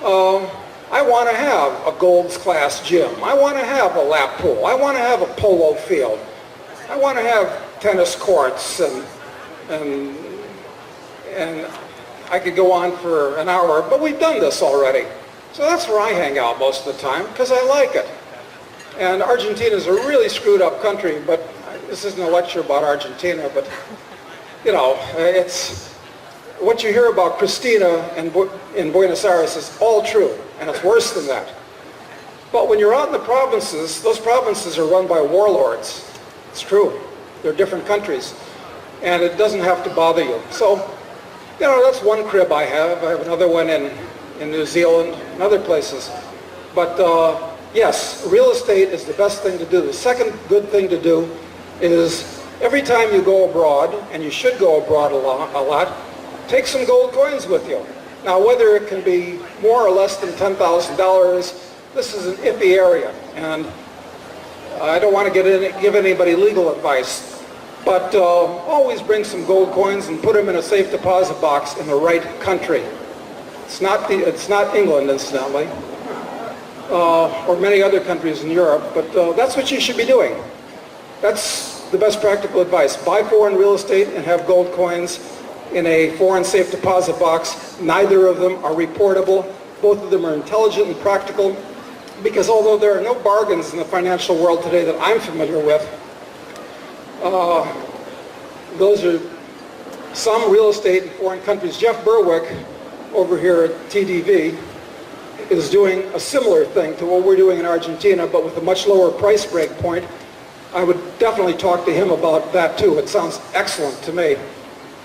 S2: I want to have a Gold's Class gym. I want to have a lap pool. I want to have a polo field. I want to have tennis courts and I could go on for an hour, but we've done this already. So that's where I hang out most of the time because I like it. And Argentina is a really screwed up country, but this isn't a lecture about Argentina, but you know, it's what you hear about Cristina in Buenos Aires is all true, and it's worse than that. But when you're out in the provinces, those provinces are run by warlords. It's true. They're different countries, and it doesn't have to bother you. So, you know, that's one crib I have. I have another one in New Zealand and other places. But yes, real estate is the best thing to do. The second good thing to do is every time you go abroad, and you should go abroad a lot, take some gold coins with you. Now, whether it can be more or less than $10,000, this is an iffy area, and I don't want to give anybody legal advice, but always bring some gold coins and put them in a safe deposit box in the right country. It's not England, incidentally, or many other countries in Europe, but that's what you should be doing. That's the best practical advice. Buy foreign real estate and have gold coins in a foreign safe deposit box. Neither of them are reportable. Both of them are intelligent and practical, because although there are no bargains in the financial world today that I'm familiar with, those are some real estate in foreign countries. Jeff Berwick over here at TDV is doing a similar thing to what we're doing in Argentina, but with a much lower price break point. I would definitely talk to him about that too. It sounds excellent to me.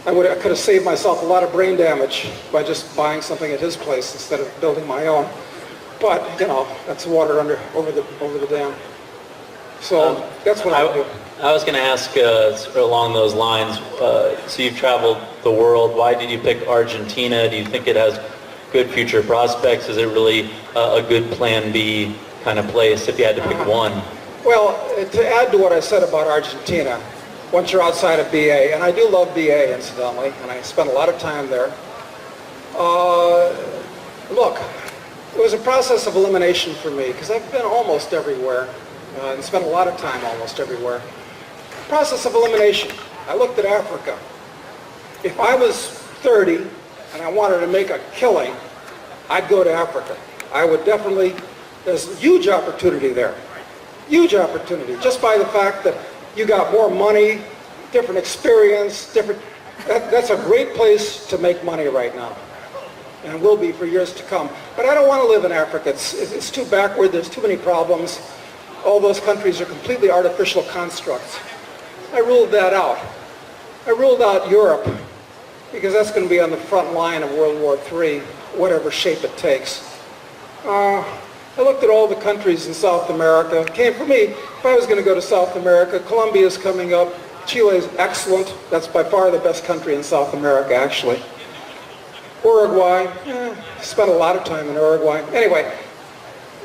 S2: I could have saved myself a lot of brain damage by just buying something at his place instead of building my own. But, you know, that's water over the dam. So that's what I would do.
S6: I was going to ask along those lines, so you've traveled the world. Why did you pick Argentina? Do you think it has good future prospects? Is it really a good plan B kind of place if you had to pick one?
S2: Well, to add to what I said about Argentina, once you're outside of BA, and I do love BA incidentally, and I spent a lot of time there, look, it was a process of elimination for me because I've been almost everywhere and spent a lot of time almost everywhere. Process of elimination. I looked at Africa. If I was 30 and I wanted to make a killing, I'd go to Africa. I would definitely, there's huge opportunity there. Huge opportunity, just by the fact that you got more money, different experience, that's a great place to make money right now. And will be for years to come. But I don't want to live in Africa. It's too backward, there's too many problems. All those countries are completely artificial constructs. I ruled that out. I ruled out Europe, because that's going to be on the front line of World War III, whatever shape it takes. I looked at all the countries in South America. For me, if I was going to go to South America, Colombia's coming up. Chile is excellent. That's by far the best country in South America, actually. Uruguay, spent a lot of time in Uruguay. Anyway,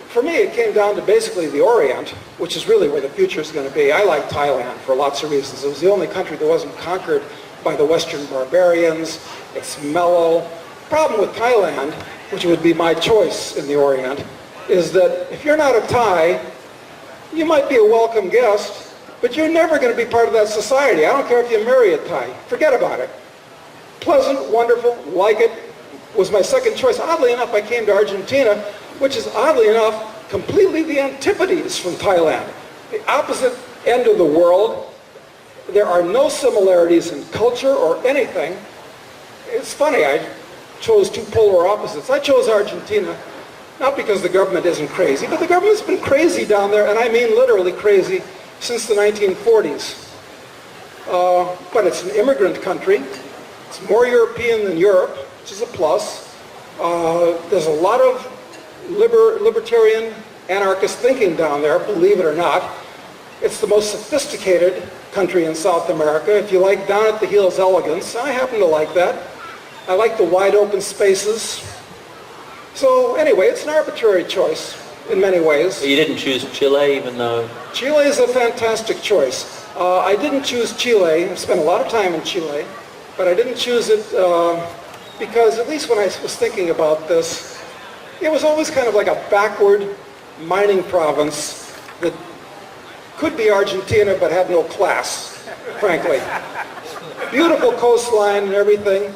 S2: for me, it came down to basically the Orient, which is really where the future is going to be. I like Thailand for lots of reasons. It was the only country that wasn't conquered by the Western barbarians. It's mellow. The problem with Thailand, which would be my choice in the Orient, is that if you're not a Thai, you might be a welcome guest, but you're never going to be part of that society. I don't care if you marry a Thai. Forget about it. Pleasant, wonderful, like it, was my second choice. Oddly enough, I came to Argentina, which is, oddly enough, completely the antipodes from Thailand. The opposite end of the world. There are no similarities in culture or anything. It's funny, I chose two polar opposites. I chose Argentina, not because the government isn't crazy, but the government's been crazy down there, and I mean literally crazy, since the 1940s. But it's an immigrant country. It's more European than Europe, which is a plus. There's a lot of libertarian anarchist thinking down there, believe it or not. It's the most sophisticated country in South America. If you like down at the heels elegance, I happen to like that. I like the wide open spaces. So anyway, it's an arbitrary choice in many ways.
S6: But you didn't choose Chile, even though...
S2: Chile is a fantastic choice. I didn't choose Chile. I spent a lot of time in Chile, but I didn't choose it because, at least when I was thinking about this, it was always kind of like a backward mining province that Could be Argentina, but had no class, frankly. Beautiful coastline and everything.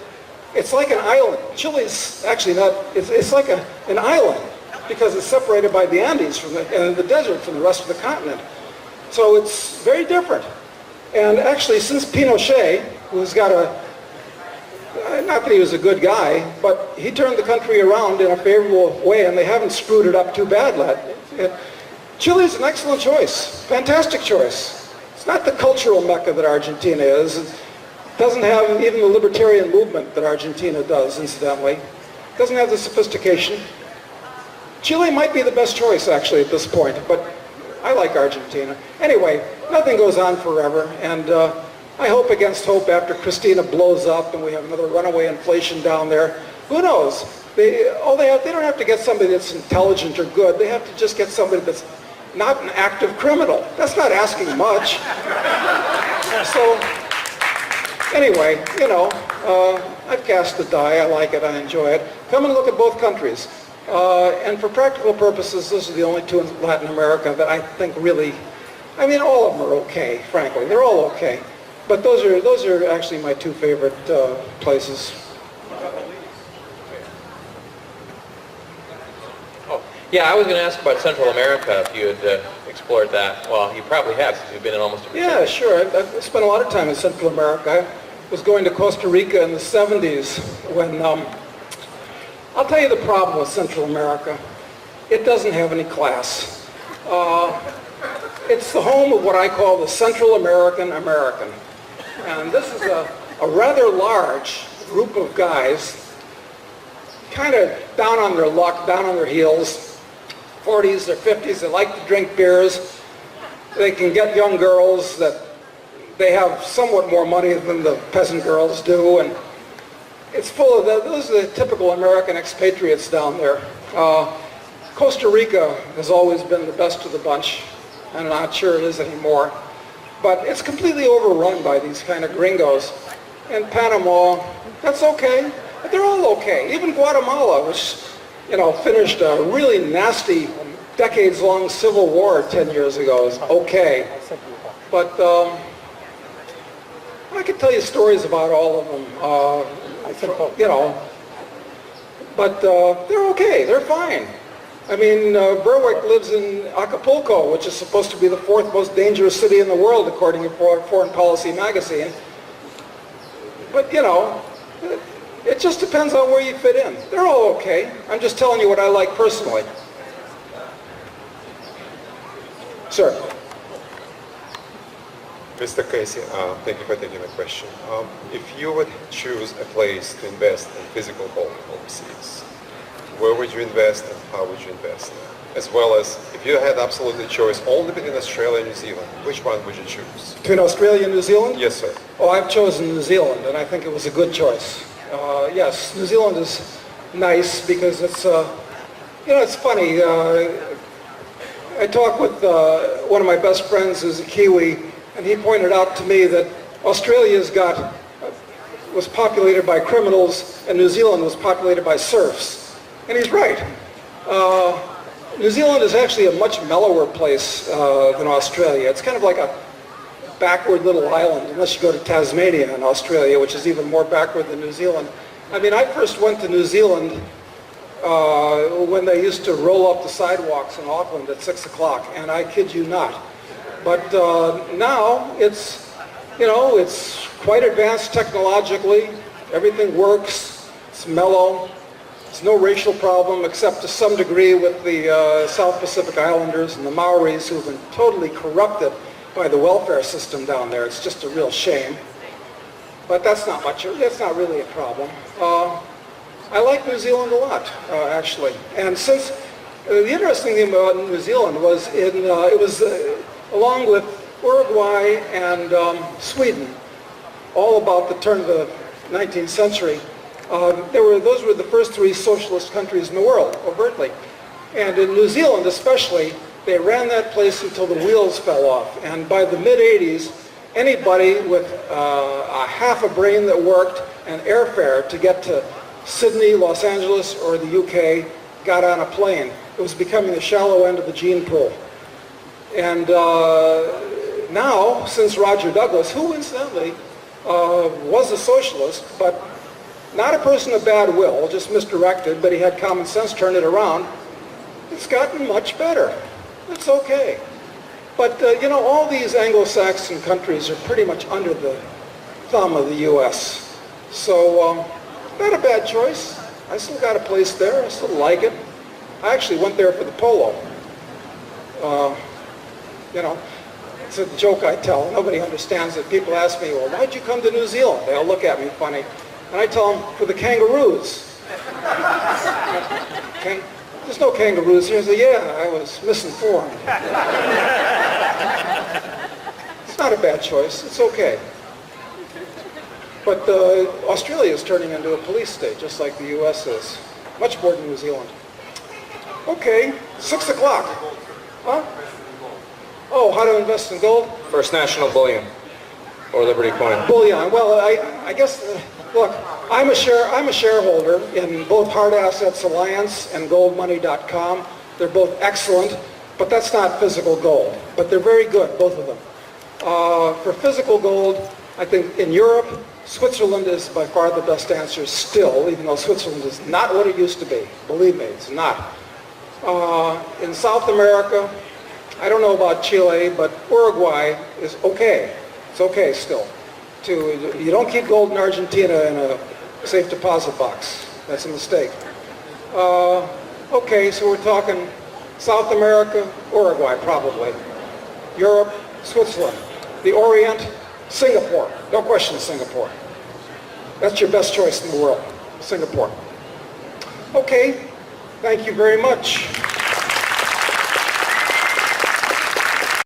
S2: It's like an island. Chile's actually not, it's like an island because it's separated by the Andes and the desert from the rest of the continent. So it's very different. And actually, since Pinochet, who's got not that he was a good guy, but he turned the country around in a favorable way, and they haven't screwed it up too bad. Chile's an excellent choice, fantastic choice. It's not the cultural mecca that Argentina is. It doesn't have even the libertarian movement that Argentina does, incidentally. It doesn't have the sophistication. Chile might be the best choice, actually, at this point, but I like Argentina. Anyway, nothing goes on forever, and I hope against hope after Christina blows up and we have another runaway inflation down there. Who knows? They don't have to get somebody that's intelligent or good. They have to just get somebody that's not an active criminal. That's not asking much. So, anyway, I've cast the die. I like it. I enjoy it. Come and look at both countries. And for practical purposes, those are the only two in Latin America that I think really, all of them are okay, frankly. They're all okay. But those are actually my two favorite places.
S1: Yeah, I was going to ask about Central America, if you had explored that. Well, you probably have, since you've been in almost every
S2: Yeah,
S1: country.
S2: sure. I've spent a lot of time in Central America. I was going to Costa Rica in the 70s when, I'll tell you the problem with Central America. It doesn't have any class. It's the home of what I call the Central American. And this is a rather large group of guys, kind of down on their luck, down on their heels, 40s or 50s. They like to drink beers. They can get young girls that they have somewhat more money than the peasant girls do. And it's full of those are the typical American expatriates down there. Costa Rica has always been the best of the bunch. I'm not sure it is anymore. But it's completely overrun by these kind of gringos. And Panama, that's okay. But they're all okay. Even Guatemala, which, finished a really nasty, decades-long civil war 10 years ago, is okay. But I could tell you stories about all of them. But they're okay. They're fine. Berwick lives in Acapulco, which is supposed to be the fourth most dangerous city in the world, according to Foreign Policy magazine. But, it just depends on where you fit in. They're all okay. I'm just telling you what I like personally. Sir.
S7: Mr. Casey, thank you for taking the question. If you would choose a place to invest in physical gold overseas, where would you invest and how would you invest? As well as, if you had absolutely choice only between Australia and New Zealand, which one would you choose?
S2: Between Australia and New Zealand?
S7: Yes, sir.
S2: Oh, I've chosen New Zealand, and I think it was a good choice. Yes, New Zealand is nice because it's, it's funny. I talked with one of my best friends who's a Kiwi, and he pointed out to me that Australia's was populated by criminals, and New Zealand was populated by serfs. And he's right. New Zealand is actually a much mellower place than Australia. It's kind of like a backward little island, unless you go to Tasmania in Australia, which is even more backward than New Zealand. I first went to New Zealand when they used to roll up the sidewalks in Auckland at 6 o'clock, and I kid you not. But now it's quite advanced technologically. Everything works. It's mellow. There's no racial problem except to some degree with the South Pacific Islanders and the Maoris, who've been totally corrupted by the welfare system down there. It's just a real shame. But that's not really a problem. I like New Zealand a lot, actually. And since the interesting thing about New Zealand was it was along with Uruguay and Sweden, all about the turn of the 19th century. Those were the first three socialist countries in the world, overtly. And in New Zealand especially, they ran that place until the wheels fell off. And by the mid-'80s, anybody with a half a brain that worked and airfare to get to Sydney, Los Angeles, or the UK got on a plane. It was becoming the shallow end of the gene pool. And now, since Roger Douglas, who incidentally was a socialist, but not a person of bad will, just misdirected, but he had common sense, turned it around, it's gotten much better. It's okay. But, you know, all these Anglo-Saxon countries are pretty much under the thumb of the U.S. So, not a bad choice. I still got a place there. I still like it. I actually went there for the polo. You know, it's a joke I tell. Nobody understands it. People ask me, well, why'd you come to New Zealand? They all look at me funny. And I tell them, for the kangaroos. Okay? There's no kangaroos here. I say, yeah, I was misinformed. It's not a bad choice. It's okay. But Australia is turning into a police state, just like the U.S. is. Much more than New Zealand. Okay, 6 o'clock. Huh? Oh, how to invest in gold?
S8: First National Bullion or Liberty Coin.
S2: Bullion. Well, I guess, look, I'm a shareholder in both Hard Assets Alliance and goldmoney.com. They're both excellent, but that's not physical gold. But they're very good, both of them. For physical gold, I think in Europe, Switzerland is by far the best answer still, even though Switzerland is not what it used to be. Believe me, it's not. In South America, I don't know about Chile, but Uruguay is okay. It's okay still. You don't keep gold in Argentina in a safe deposit box. That's a mistake. Okay, so we're talking South America, Uruguay probably. Europe, Switzerland. The Orient, Singapore. No question Singapore. That's your best choice in the world, Singapore. Okay, thank you very much.